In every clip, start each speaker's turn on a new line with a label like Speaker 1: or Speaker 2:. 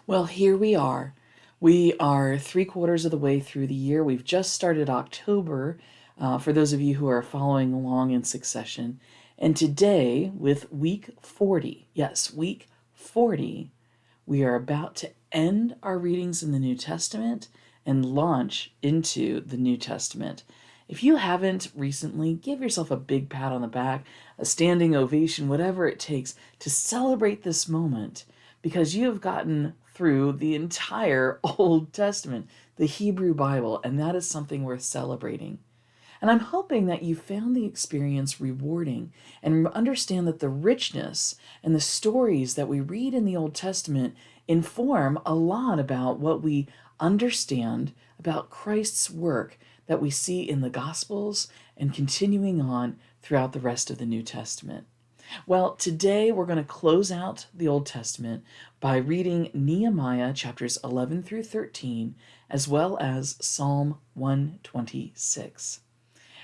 Speaker 1: Well, here we are. We are 3/4 of the way through the year. We've just started October, for those of you who are following along in succession. And today, with week 40, yes, week 40, we are about to end our readings in the New Testament and launch into the New Testament. If you haven't recently, give yourself a big pat on the back, a standing ovation, whatever it takes to celebrate this moment, because you have gotten through the entire Old Testament, the Hebrew Bible, and that is something worth celebrating. And I'm hoping that you found the experience rewarding and understand that the richness and the stories that we read in the Old Testament inform a lot about what we understand about Christ's work that we see in the Gospels and continuing on throughout the rest of the New Testament. Well, today we're going to close out the Old Testament by reading Nehemiah chapters 11 through 13, as well as Psalm 126.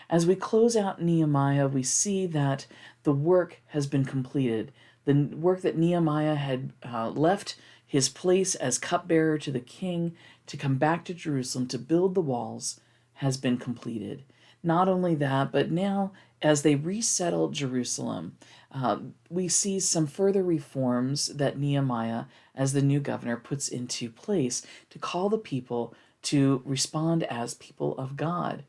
Speaker 1: As we close out Nehemiah, we see that the work has been completed. The work that Nehemiah had left his place as cupbearer to the king to come back to Jerusalem to build the walls has been completed. Not only that, but now as they resettled Jerusalem, we see some further reforms that Nehemiah, as the new governor, puts into place to call the people to respond as people of God.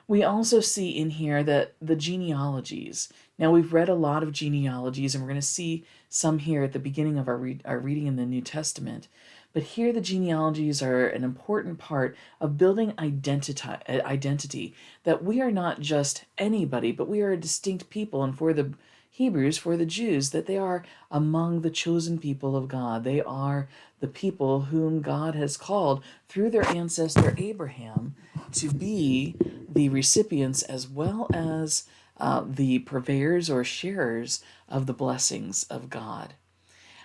Speaker 1: We also see in here that the genealogies. Now, we've read a lot of genealogies, and we're going to see some here at the beginning of our reading in the New Testament. But here, the genealogies are an important part of building identity, that we are not just anybody, but we are a distinct people. And for the Hebrews, for the Jews, that they are among the chosen people of God. They are the people whom God has called through their ancestor Abraham to be the recipients as well as the purveyors or sharers of the blessings of God.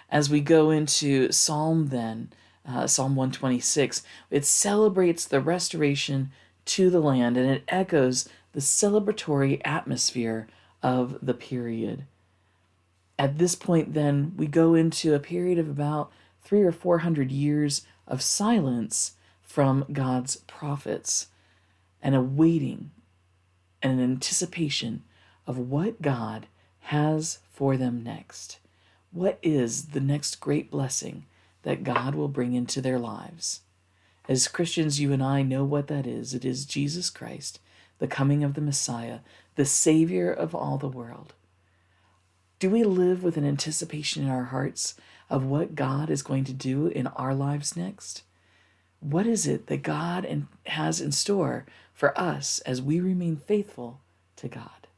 Speaker 1: As we go into Psalm then, Psalm 126, it celebrates the restoration to the land, and it echoes the celebratory atmosphere of the period. At this point then, we go into a period of about 300 or 400 years of silence from God's prophets, and a waiting and an anticipation of what God has for them next. What is the next great blessing that God will bring into their lives? As Christians, you and I know what that is. It is Jesus Christ, the coming of the Messiah, the Savior of all the world. Do we live with an anticipation in our hearts of what God is going to do in our lives next? What is it that God has in store for us as we remain faithful to God?